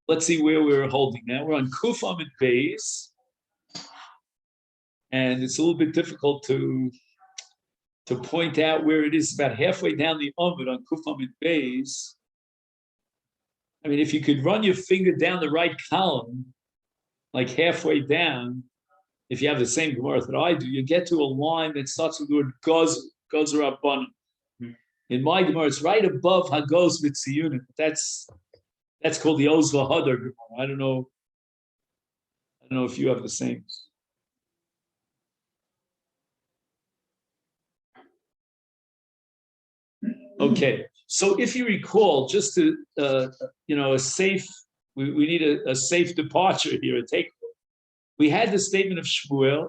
let's see where we're holding now. We're on Kuf Amid Beis, and it's a little bit difficult to point out where it is. About halfway down the Amid on Kuf Amid Beis. I mean, if you could run your finger down the right column, like halfway down, if you have the same Gemara that I do, you get to a line that starts with the word Gozer Rabbanon. In my Gemara, it's right above Hagoz Mitziyunim. That's called the Oz V'Hadar Gemara. I don't know if you have the same. Okay, so if you recall, just to a safe, we need a safe departure here. We had the statement of Shmuel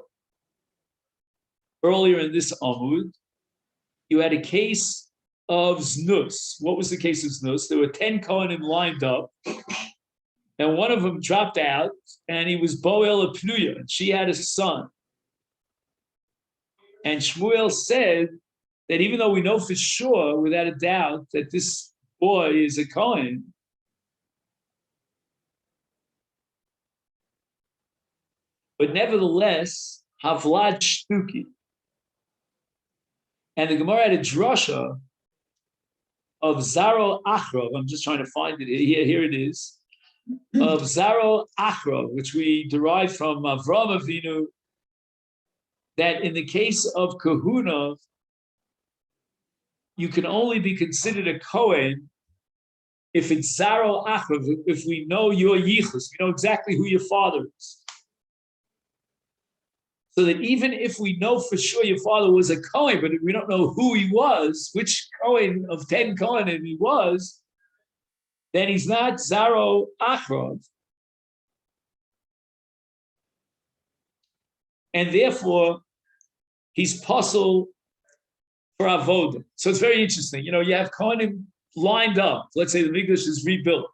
earlier in this Amud. You had a case of Znus. What was the case of Znus? There were 10 Kohanim lined up, and one of them dropped out, and he was Boel Apnuya, and she had a son. And Shmuel said that even though we know for sure, without a doubt, that this boy is a Kohen, but nevertheless, Havlad Shtuki. And the Gemara had a drasha of Zaro Achrov. I'm just trying to find it. Here it is. Of Zaro Achrov, which we derive from Avraham Avinu, that in the case of Kahuna, you can only be considered a Kohen if it's Zaro Achrov, if we know your Yichus, we know exactly who your father is. So that even if we know for sure your father was a Kohen, but we don't know who he was, which Kohen of 10 Kohanim he was, then he's not Zaro Achrov. And therefore, he's puzzled for Avodah. So it's very interesting. You have Kohanim lined up. Let's say the Mikdash is rebuilt,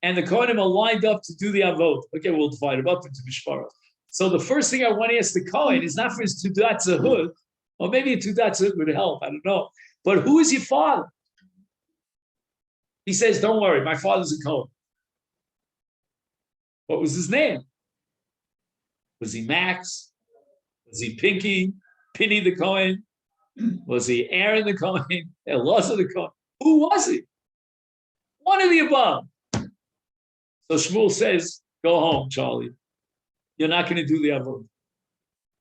and the Kohanim are lined up to do the Avodah. Okay, we'll divide them up into Mishparos. So the first thing I want to ask the Kohen is not for his Tudat Zahud, or maybe a Tudat Zahud would help, I don't know. But who is your father? He says, don't worry, my father's a Kohen. What was his name? Was he Max? Was he Pinky? Pinny the Kohen? Was he Aaron the Kohen? Elazar the Kohen? Who was he? One of the above. So Shmuel says, go home, Charlie. You're not going to do the Avodah.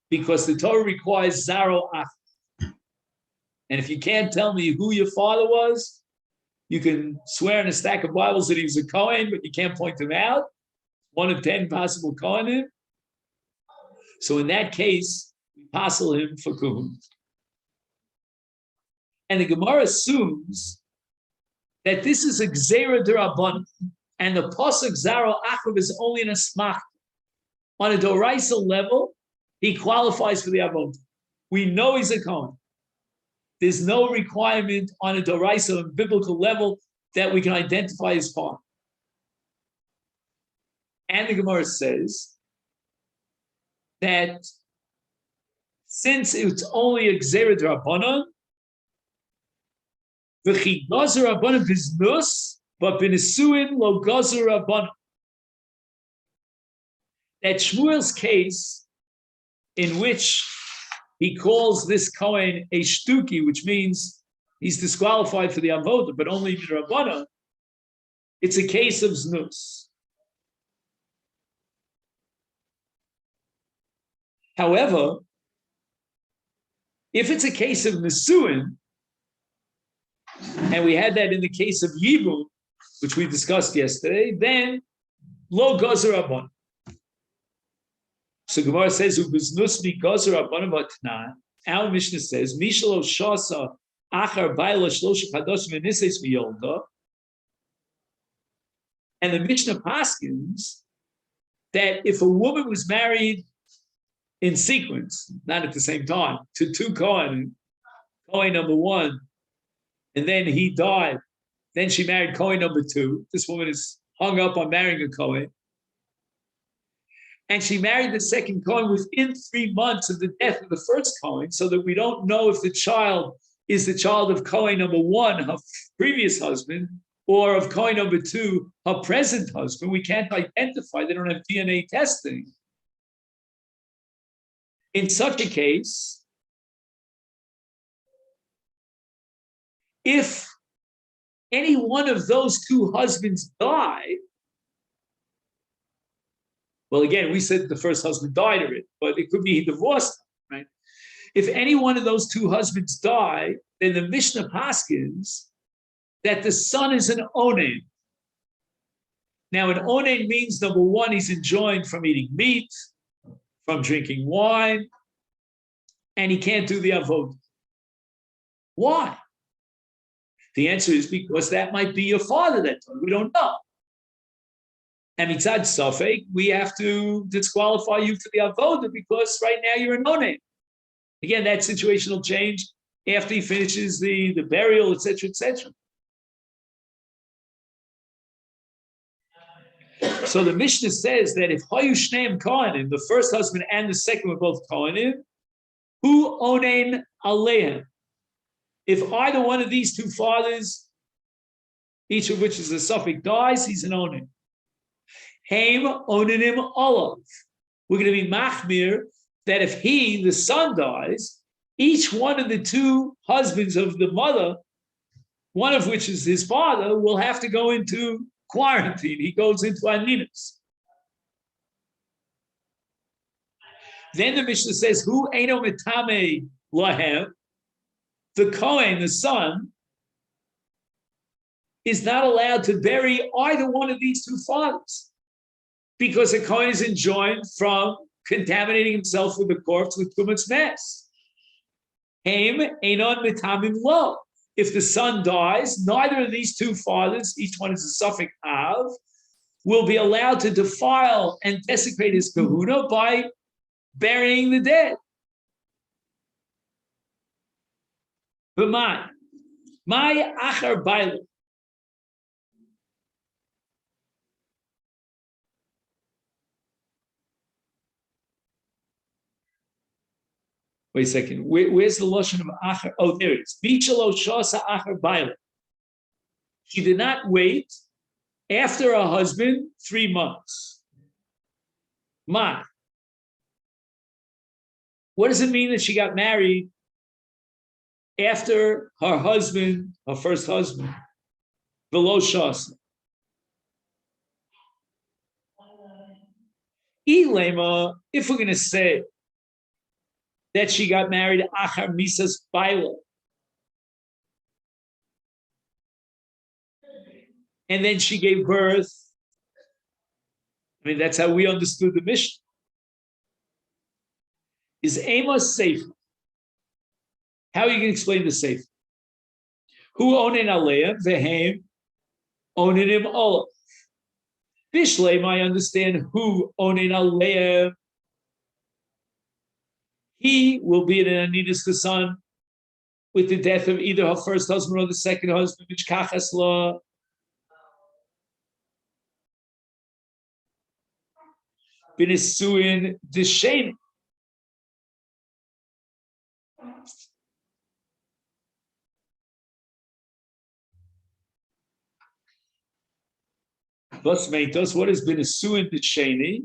Because the Torah requires Zaro Ach. And if you can't tell me who your father was, you can swear in a stack of Bibles that he was a Kohen, but you can't point him out. One of 10 possible Kohanim. So in that case, we passel him for Kuhun. And the Gemara assumes that this is a Gzeira D'Rabbanan, and the Pasuk Zaro Achav is only an Asmach. On a Doraisa level, he qualifies for the Avodah. We know he's a Kohen. There's no requirement on a Doraisa and biblical level that we can identify his part. And the Gemara says that since it's only a Gzeira D'Rabbanan, v'chi gazer Rabbanan biznus, but b'nesuin lo gazer Rabbanan. That Shmuel's case, in which he calls this Kohen a shtuki, which means he's disqualified for the Avodah, but only Rabbanan, it's a case of znus. However, if it's a case of Nesuin, and we had that in the case of Yibum, which we discussed yesterday, then lo gazer Rabbanan. So Gemara says, "Ubiznusmi gazer Rabbanan v'tnan." Our Mishnah says, "Mishlo shasa achar bayla shlosha chadosh v'nises v'yolda." And the Mishnah paskins that if a woman was married in sequence, not at the same time, to two Kohen number one, and then he died, then she married Kohen number two. This woman is hung up on marrying a Kohen. And she married the second Kohen within 3 months of the death of the first Kohen, so that we don't know if the child is the child of Kohen number one, her previous husband, or of coin number two, her present husband, we can't identify, they don't have DNA testing. In such a case, if any one of those two husbands die, well, again, we said the first husband died already, but it could be he divorced, right? If any one of those two husbands die, then the Mishnah paskins that the son is an onen. Now, an onen means, number one, he's enjoined from eating meat, from drinking wine, and he can't do the avodah. Why? The answer is because that might be your father that time. We don't know. And mitzad safek, we have to disqualify you for the avodah because right now you're an onen. Again, that situation will change after he finishes the burial, etc., etc. So the Mishnah says that if Hayu Shneim Kohanim, the first husband and the second were both Kohanim, who onen alehem? If either one of these two fathers, each of which is a suffix, dies, he's an onen. Haim onenim olav. We're going to be machmir that if he, the son, dies, each one of the two husbands of the mother, one of which is his father, will have to go into quarantine. He goes into aninus. Then the Mishnah says, "Who eino metame lahem?" The Kohen, the son, is not allowed to bury either one of these two fathers because a Kohen is enjoined from contaminating himself with the corpse with too much mess. Haim einon metamim lo. If the son dies, neither of these two fathers, each one is a suffix av, will be allowed to defile and desecrate his kahuna by burying the dead. But my achar baila. Wait a second. Where's the lotion of achar? Oh, there it is. Bichalo shasa achar baila. She did not wait after her husband 3 months. Ma. What does it mean that she got married after her husband, her first husband, below shasa? Ilema, if we're going to say that she got married achar misas baila, and then she gave birth. I mean, that's how we understood the Mishnah. Is Amos safe? How are you going to explain the safe? Who onen aleim vehem onenim olav. Bishleim, I understand who onen aleim. He will be an aninus the son with the death of either her first husband or the second husband, which kachas la. Binisuin d'shem. What is binisuin d'sheni?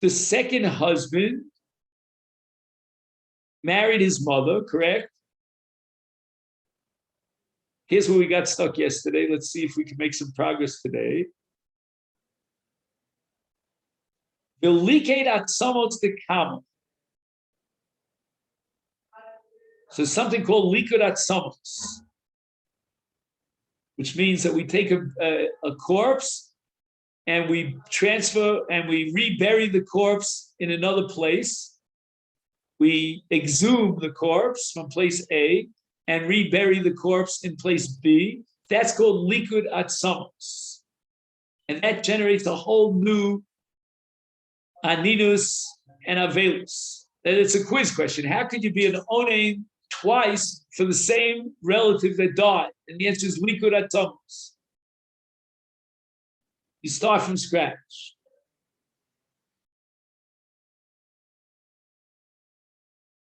The second husband married his mother, correct? Here's where we got stuck yesterday. Let's see if we can make some progress today. So something called likud atzamos, which means that we take a corpse and we transfer and we rebury the corpse in another place. We exhume the corpse from place A and rebury the corpse in place B. That's called likud atzamos. And that generates a whole new aninus and avelus. And it's a quiz question. How could you be an onen twice for the same relative that died? And the answer is likud atzamos. You start from scratch.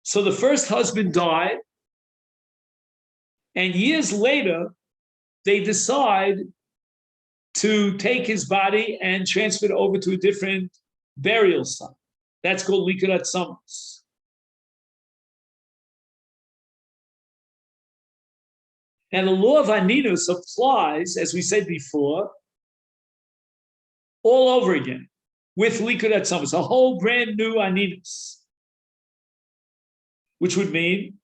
So the first husband died, and years later, they decide to take his body and transfer it over to a different burial site. That's called Likudat Samos. And the law of Aninus applies, as we said before, all over again with Likudat Samos, a whole brand new Aninus, which would mean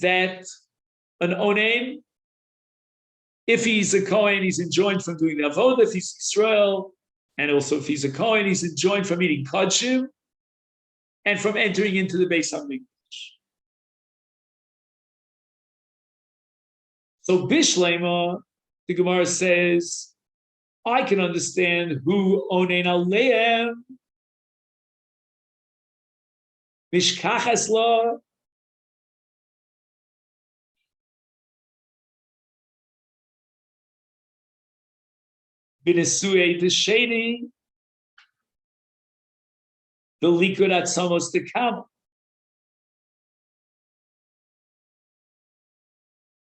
that an Onain, if he's a Kohen, he's enjoined from doing the Avodah. If he's Israel, and also if he's a Kohen, he's enjoined from eating Kodshim and from entering into the Beis HaMikdash. So Bishlema, the Gemara says, I can understand who Onein Aleim, Mishkachas La, B'nesuei D'Sheni, the Likudat Samos Dekam.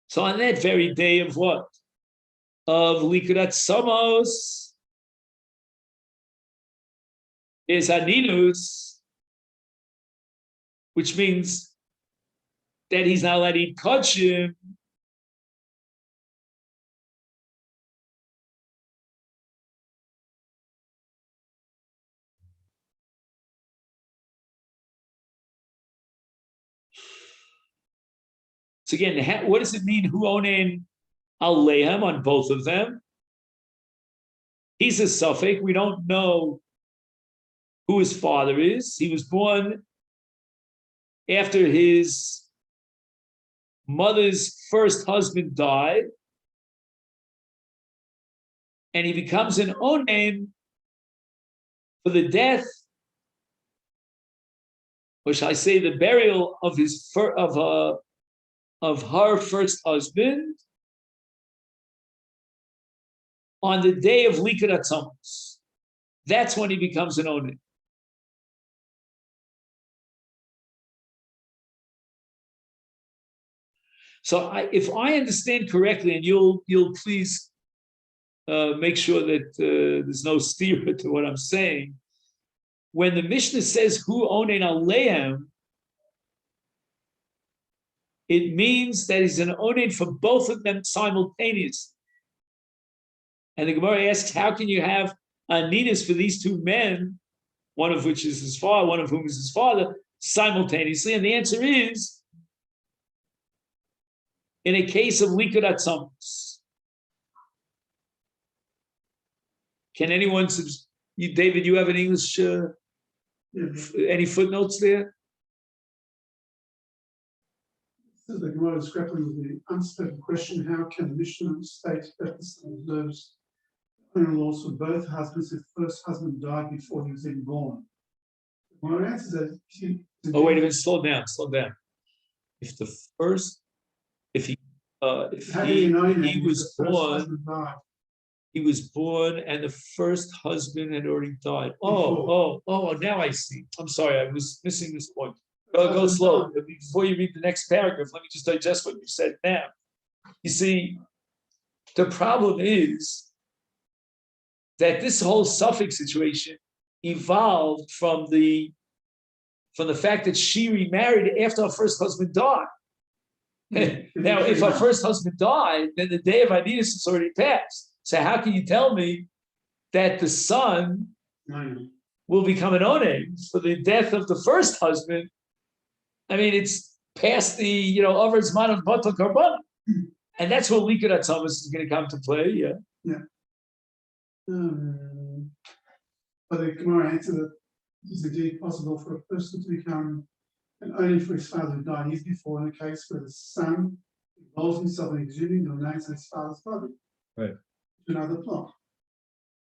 So on that very day of what? Of Likudat Samos, is Aninus, which means that he's not allowed to eat Kodshim. So again, what does it mean? Who onen alehem on both of them? He's a suffix. We don't know who his father is. He was born after his mother's first husband died, and he becomes an onen for the death, or shall I say, the burial of his of her first husband on the day of Likudat Samos. That's when he becomes an onen. So if I understand correctly, and you'll please make sure that there's no steer to what I'm saying, when the Mishnah says who onen aleim, it means that he's an onen for both of them simultaneously. And the Gemara asks, how can you have Aninus for these two men, one of which is his father, one of whom is his father, simultaneously? And the answer is, in a case of Likudat Samos. Can anyone, David, you have an English, any footnotes there? So the Gemara is grappling with the unspoken question: how can the Mishnah state that the son observes in-laws for both husbands if the first husband died before he was even born? The Gemara answers that. Wait a minute, slow down. If he was born and the first husband had already died. Now I see. I'm sorry, I was missing this point. Go slow. Before you read the next paragraph, let me just digest what you said now. You see, the problem is that this whole suffix situation evolved from the fact that she remarried after her first husband died. Now, if her first husband died, then the day of Aninus has already passed. So how can you tell me that the son will become an onen for the death of the first husband? I mean, it's past the over zman of batal karban, and that's where Likudat Samos is going to come to play. Yeah. But the Gemara answered that it is indeed possible for a person to become an onen for his father who died years before, in a case where the son involves himself in exhuming the remains of his father's body. Right. To another plot.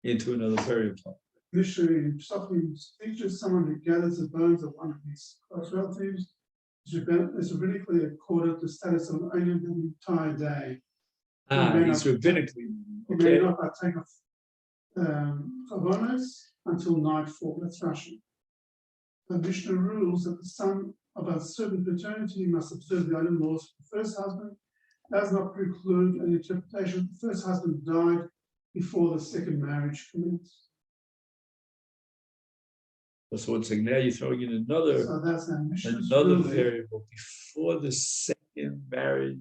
Into another burial plot. Initially, Sophian features someone who gathers the bones of one of his close relatives. Is rabbinically accorded the status of an onen the entire day. He's rabbinically. He may not partake of kavonos until nightfall. That's Russian. The Mishnah rules that the son of a certain paternity must observe the onen laws for the first husband does not preclude an interpretation. The first husband died before the second marriage commenced. So one second, now you're throwing in another So that's an admissions ruling variable before the second marriage.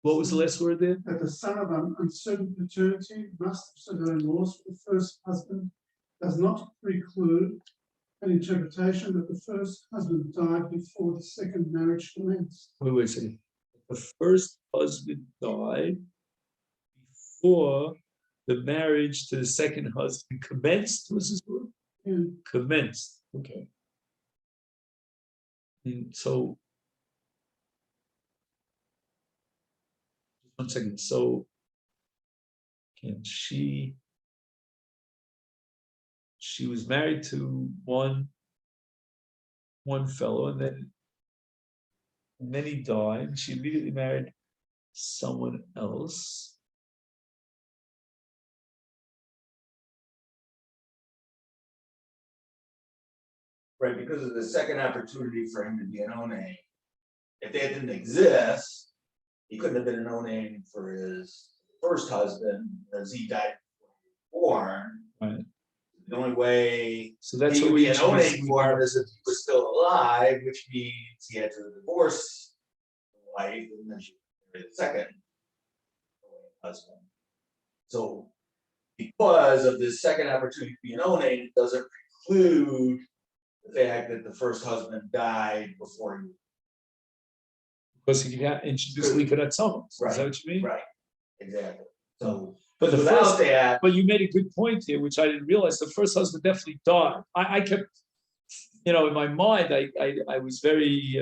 What was the last word there? that the son of an uncertain paternity must have certain laws for the first husband does not preclude an interpretation that the first husband died before the second marriage commenced. Wait a second. The first husband died before the marriage to the second husband commenced. Was this word? Yeah. Commenced. Okay. And so, one second. So, can she was married to one fellow, and then he died. She immediately married someone else. Right, because of the second opportunity for him to be an O-name. If that didn't exist, he couldn't have been an O-name for his first husband, as he died before he was born. Right. The only way So that's he what would we be an O-name for him is if he was still alive, which means he had to divorce the wife and then she married the second husband. So because of this second opportunity to be an O-name, it doesn't preclude the fact that the first husband died before he. because he got introduced Likud Atzamos. Is Right, that what you mean? Right, exactly. So, But the without first, that, but you made a good point here, which I didn't realize. The first husband definitely died. I kept, in my mind, I was very,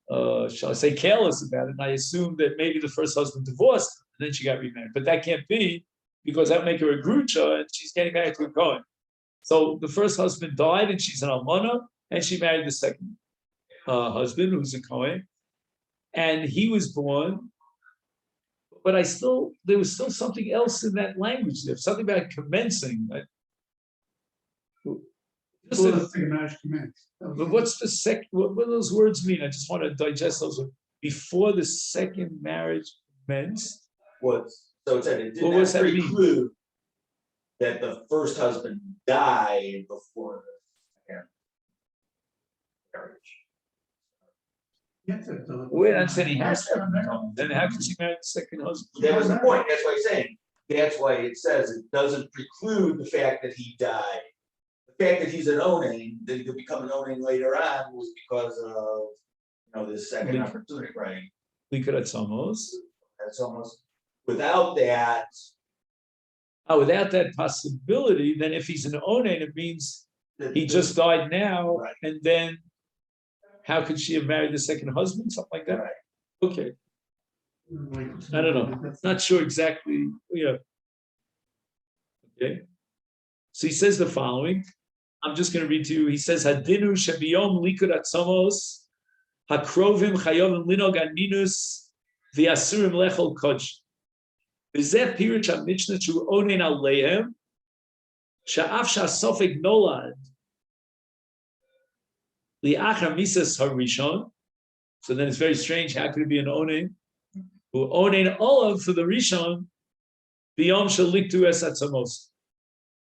shall I say, careless about it. And I assumed that maybe the first husband divorced and then she got remarried. But that can't be, because that would make her a grucha and she's getting married to a Cohen. So the first husband died and she's an almana, and she married the second husband, who's a Cohen. And he was born, but there was still something else in that language there, something about commencing. Before the second marriage commenced. But what's the second? What do those words mean? I just want to digest those words. Before the second marriage commenced. so it said it did Well, not what's that mean? preclude that the first husband died before the second marriage. Yes, it does. Wait, I'm saying he has to have known. Then how could she marry the second husband? That was the point. That's why he's saying. That's why it says it doesn't preclude the fact that he died. The fact that he's an O-name, that he could become an O-name later on, was because of this second opportunity, right? Likud Atzamos. That's almost without that. Without that possibility, then if he's an onen, it means he just died now, Right. And then how could she have married the second husband? Something like that. Right. Okay. I don't know. Not sure exactly. Yeah. Okay. So he says the following. I'm just going to read to you. He says, Hadinu shebiyom likud atzamos, hakrovim chayovim linog aninus, v'asurim lechol kodsh. V'zeh pirush ha-mishnah shu onen aleihem, sha'af sha'sofek nolad, li'achar misas harishon. So then it's very strange. How could it be an onen? Who onen olav for the rishon, biyom shaliktu es atzamos.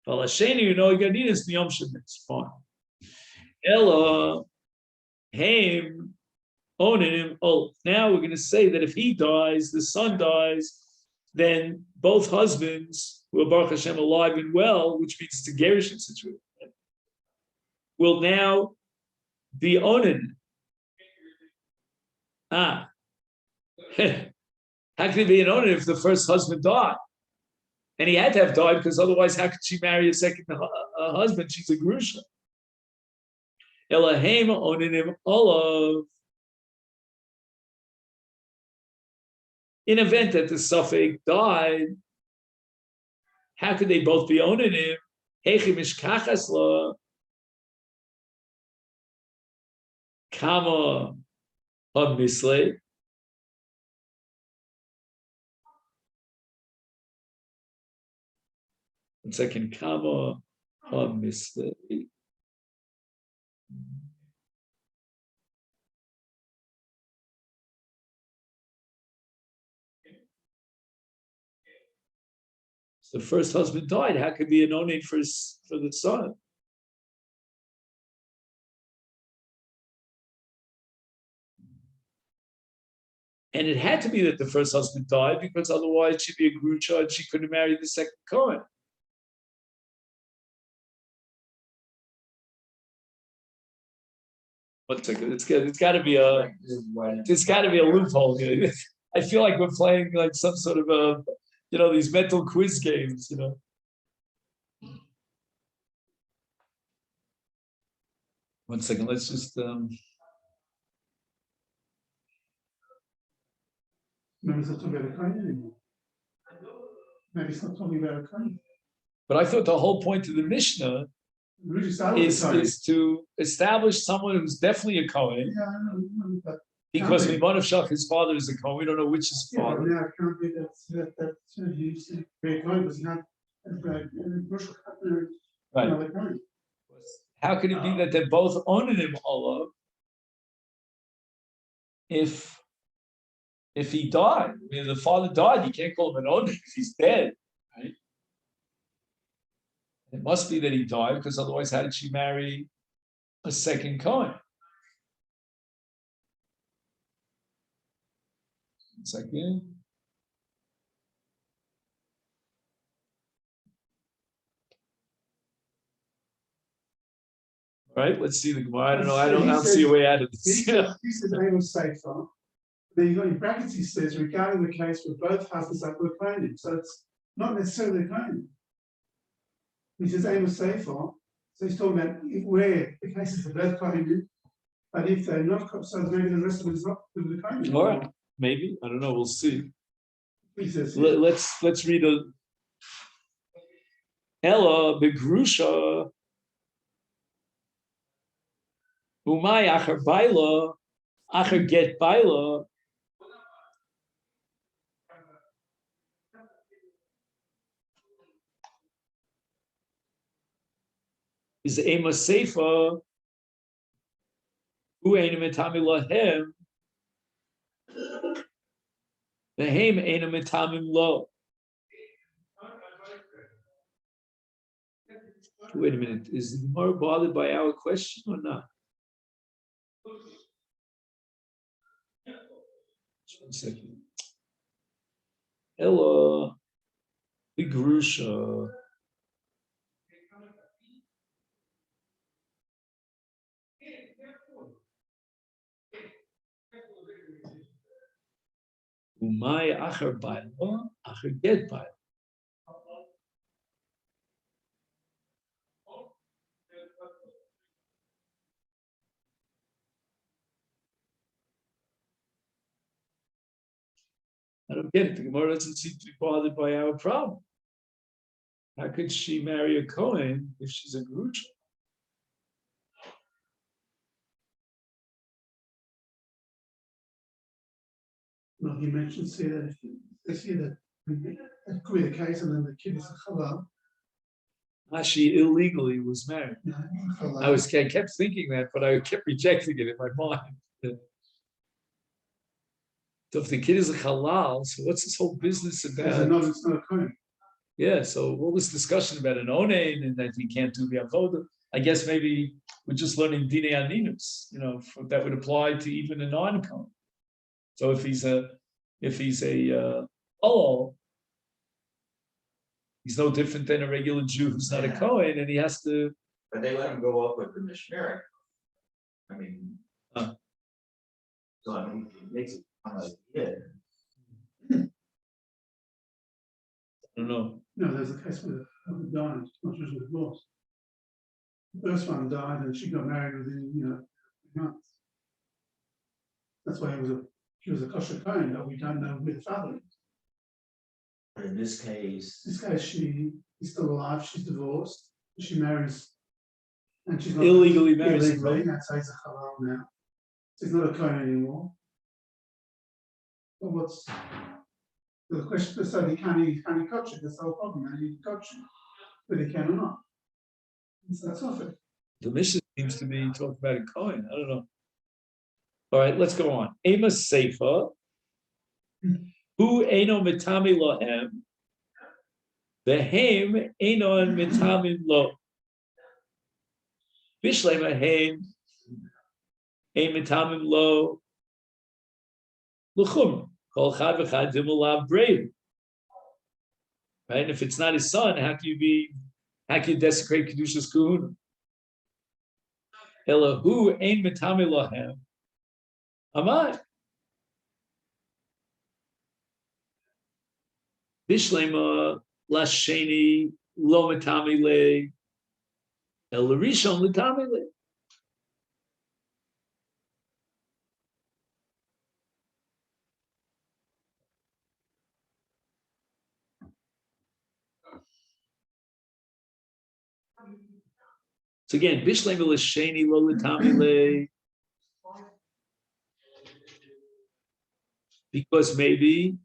Valasheni, Ganinus biyom shemitz. Fine. Ella, Haim, onen. Oh, now we're going to say that if he dies, the son dies, then both husbands who are Baruch Hashem alive and well, which means it's a gerushin situation, will now be onen. How can it be an onen if the first husband died? And he had to have died, because otherwise, how could she marry a second husband? She's a grusha. Elohim onenim olav. In event that the suffix died, how could they both be onenim? Hechi mishkachas la kama ha-misle. One second, kama ha-misle. The first husband died. How could be an onen for the son? And it had to be that the first husband died because otherwise she'd be a grusha and she couldn't marry the second Kohen. One second, it's got to be a loophole here. I feel like we're playing like some sort of these mental quiz games, One second, let's just Maybe it's not talking about a Kohen anymore. Maybe it's not talking about a Kohen. But I thought the whole point of the Mishnah is to establish someone who's definitely a Kohen. Yeah, I know, but because Mimanav Shach, his father is a Kohen. We don't know which is father. Yeah, now it can't be that he used to be a Kohen, but he's not right. How can it be that they're both onanim Allah if he died? I mean, the father died, you can't call him an onan if he's dead, right? It must be that he died, because otherwise, how did she marry a second Kohen? One second. All right, let's see the Gemara. I don't know. I don't see a way out of this. He says they were safer. Then you got in brackets, he says, regarding the case where both husbands are Kohanim. So it's not necessarily a Kohanim. He says they were safer. So he's talking about where the cases are both Kohanim, but if they're not, so maybe the rest of it is not with the Kohanim. All right, maybe. I don't know. We'll see. He says, let's read a Ella begrusha umay acher baila acher get baila is ema seifa who ain't mitami lahem vehem ain't mitamim lo. Wait a minute, is the Gemara bothered by our question or not? Just 1 second. Ella Bigrusha. Umay acher baila, acher get baila. I don't get it. The Gemara doesn't seem to be bothered by our problem. How could she marry a Kohen if she's a Grusha? well, he mentions here that if they see that it could be the case, and then the kid is a halal. She illegally was married. No, halal. I kept thinking that, but I kept rejecting it in my mind. So if the kid is a halal, so what's this whole business about? No, it's not a Kohen. Yeah, so all this discussion about an onen and that he can't do the avoda, I guess maybe we're just learning dinei aninus, that would apply to even a non-Kohen. So if he's a halal, he's no different than a regular Jew who's not a Kohen, and he has to. But they let him go up with the Mishmerik. I mean, so I mean, it makes it kind of like I don't know. No, there's a case where the died, not just divorced. The first one died, and she got married within months. That's why she was a kosher Kohen, but we don't know who the father is. But in this case, She is still alive. She's divorced. She marries, and she's not Illegally married. Illegally, that's a halal now. She's not a Kohen anymore. So what's the question? So he can't coach it. That's the whole problem. And he can coach it, but he can or not. So that's off it. The mission seems to be talking about a Kohen. I don't know. All right, let's go on. Amos Seifa, who Eino Mitami Lahem, The Haim Einon Mitamim Lo. Bishlema Haim Ein Mitamim Lo Luchum. Kol Chad V'Chad Dimulav Brave. Right? If it's not his son, how can you desecrate Kedusha's Kahuna? Elahu Ein Mitamim Lohem. Amad. Bishlema Lasheni Lo Mitami Le El Rishon Mitami Le. So again, Bishlema Lasheni Lo Mitami Le, because maybe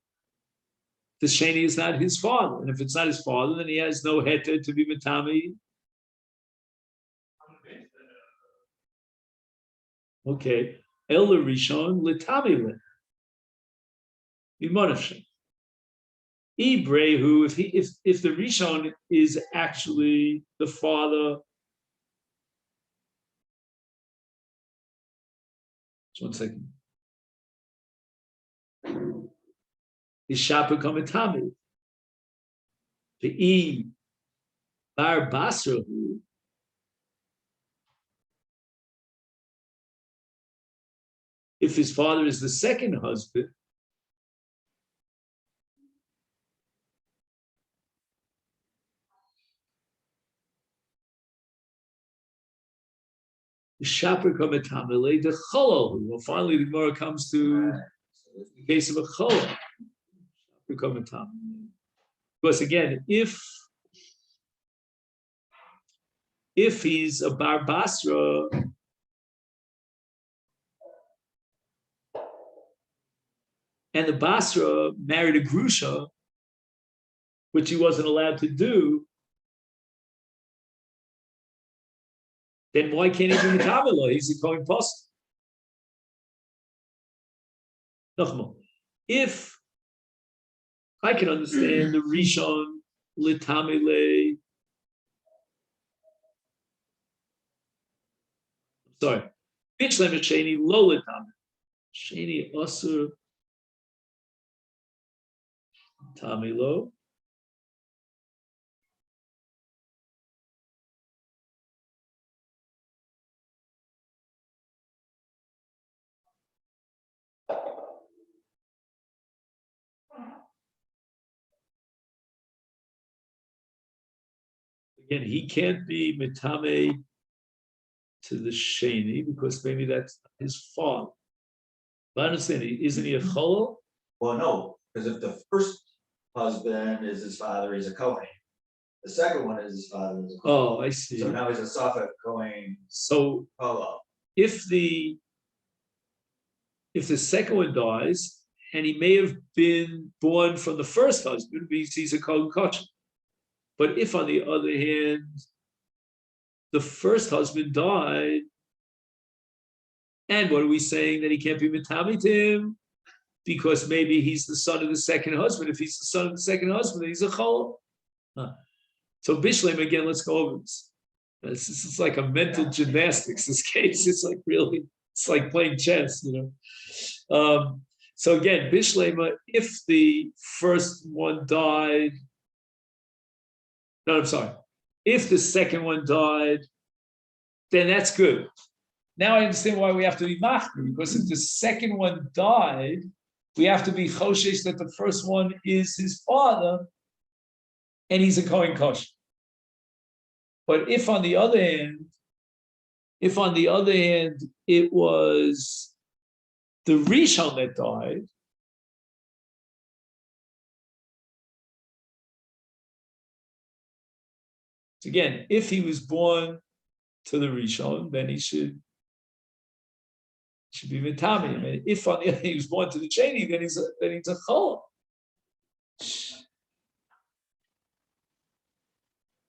the Sheni is not his father. And if it's not his father, then he has no heter to be Matami. Okay. El Rishon Litami Le. Imonafshin. Ibrehu, if the Rishon is actually the father. Just 1 second. Ishapa Komitami. The Bar Basrahu. If his father is the second husband, Ishapa Komitamile, the Cholol. Well, finally, the Gemara comes to the case of a Cholol. Because again, if he's a Bar Basra, and the Basra married a Grusha, which he wasn't allowed to do, then why can't he be Mitamila? He's a Kohen Post. If I can understand the Rishon Litamile, sorry, Bichlem Sheni Lo Litamile, Sheni Asur Tamilo. Again, he can't be mitame to the sheni because maybe that's his fault. But I understand, isn't he a cholol? Well, no, because if the first husband is his father, he's a Kohen. The second one is his father. Is a Kohen. Oh, I see. So now he's a Safek Kohen. So Kolo. if the second one dies, and he may have been born from the first husband, means he's a Kohen Kosher. But if, on the other hand, the first husband died, and what are we saying, that he can't be mitami to him? Because maybe he's the son of the second husband. If he's the son of the second husband, then he's a chol. So Bishleim, again, let's go over this. It's like a mental gymnastics, this case. It's like really, it's like playing chess, you know. So again, Bishlema, if the first one died, no, I'm sorry. If the second one died, then that's good. Now I understand why we have to be machmir, because if the second one died, we have to be choshesh that the first one is his father, and he's a Kohen Kosher. But if on the other hand, it was the Rishon that died, again, if he was born to the Rishon, then he should be Mitami. And if on the other he was born to the Sheni, then he's a Chol.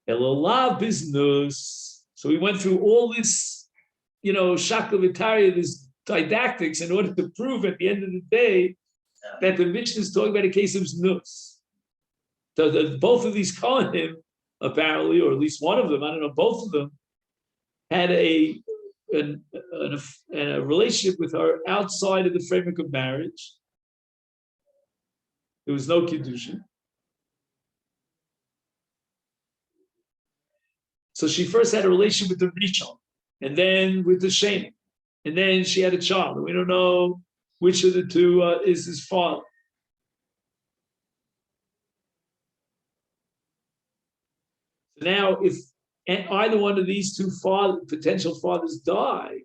Elolav business. So we went through all this, Shakla Vitaria, this didactics, in order to prove at the end of the day that the Mishnah is talking about a case of znus. both of these Kohanim, apparently, or at least one of them, I don't know, both of them, had a relationship with her outside of the framework of marriage. There was no Kiddushin. So she first had a relationship with the Rishon, and then with the Sheni, and then she had a child. And we don't know which of the two is his father. So now, if either one of these two potential fathers die,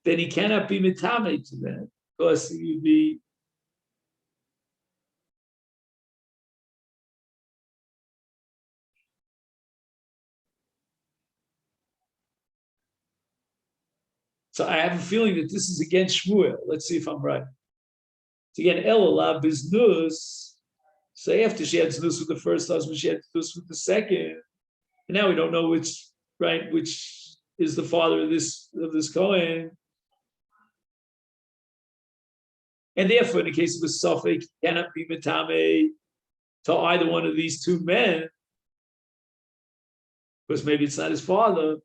then he cannot be mitame to them, because he would be. So I have a feeling that this is against Shmuel. Let's see if I'm right. So again, Elah biznus. So after she had znus with the first husband, she had znus with the second. And now we don't know which is the father of this Kohen. And therefore, in the case of a suffix, cannot be mitame to either one of these two men, because maybe it's not his father.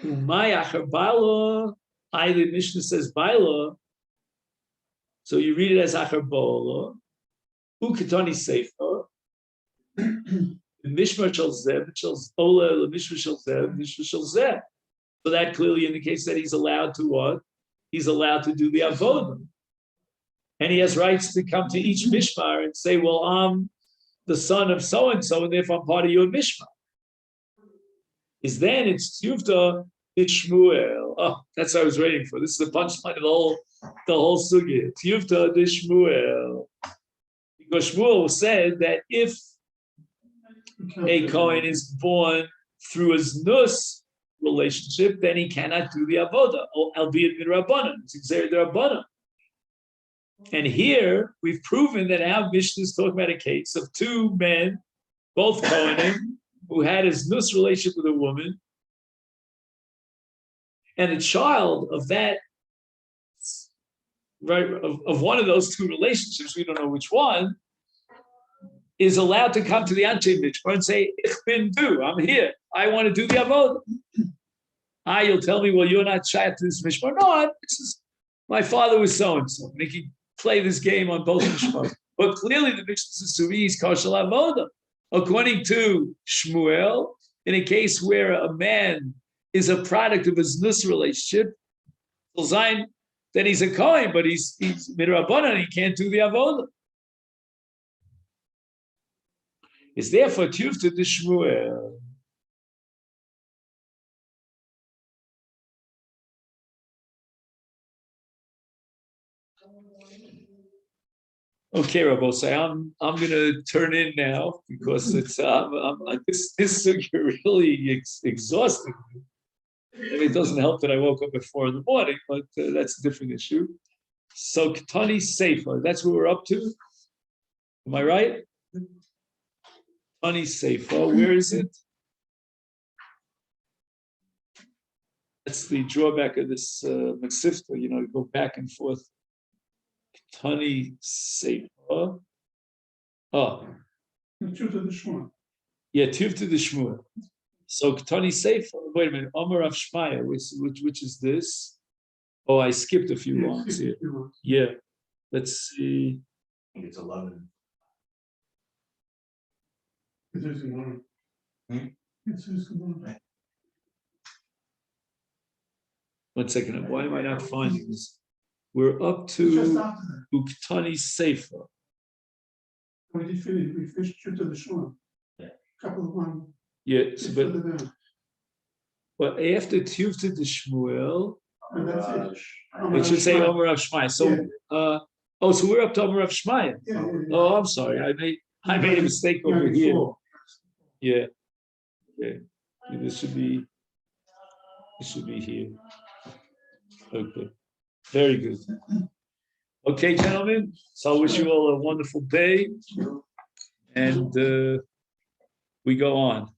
Umayachar Baila, either Mishnah says Baila, so you read it as Achar Baila, Ukatani Sefer, Mishmar Shel Zeh, Shel Ola, Mishmar Shel Zeh, Mishmar Shel Zeh. So that clearly indicates that he's allowed to what? He's allowed to do the avodah. And he has rights to come to each Mishmar and say, well, I'm the son of so-and-so, and therefore I'm part of your Mishmar. Is then it's Tiyuvta Shmuel. Oh, that's what I was waiting for. This is the punchline of the whole sugya. Tiyuvta Shmuel. Because Shmuel said that if a Kohen is born through a znus relationship, then he cannot do the avodah, albeit midrabanan. It's exerted rabbanan. And here we've proven that our Mishnah is talking about a case of two men, both Kohanim, who had a znus relationship with a woman, and the child of that, right, of one of those two relationships, we don't know which one, is allowed to come to the Anshe Mishmar and say, Ich bin du, I'm here. I want to do the Avodah. You'll tell me, well, you're not shy to this Mishmar. No, my father was so-and-so. And he can play this game on both Mishmar. But clearly the Mishnah Suri is Kashal Avodah. According to Shmuel, in a case where a man is a product of his nus relationship, then he's a Kohen, but he's midrabanan, he can't do the Avodah. It's therefore tiyuvta to Shmuel. Okay, Rabbi, so I'm going to turn in now because it's this really exhausting. I mean, it doesn't help that I woke up at 4 a.m, but that's a different issue. So Ketani Sefer, that's what we're up to. Am I right? Ketani Sefer, where is it? That's the drawback of this Masifta, you go back and forth. Ketani Sefer. Oh. Yeah, Tuvta the Shmuel. So Ketani Sefer, wait a minute, Omer of Shmaya, which is this? Oh, I skipped a few lines here. Yeah, let's see. I think it's 11. One second, why am I not finding this? We're up to Uktani Sefer. We finished to the Shmuel. Yeah. Couple of one. Yeah, so, but after Tuvta the Shmuel, it should say Omer of Shmaya. So, so we're up to Omer of Shmaya. Oh, I'm sorry, I made a mistake over here. Yeah, okay. This should be here. Okay, very good. Okay, gentlemen. So I wish you all a wonderful day, and we go on.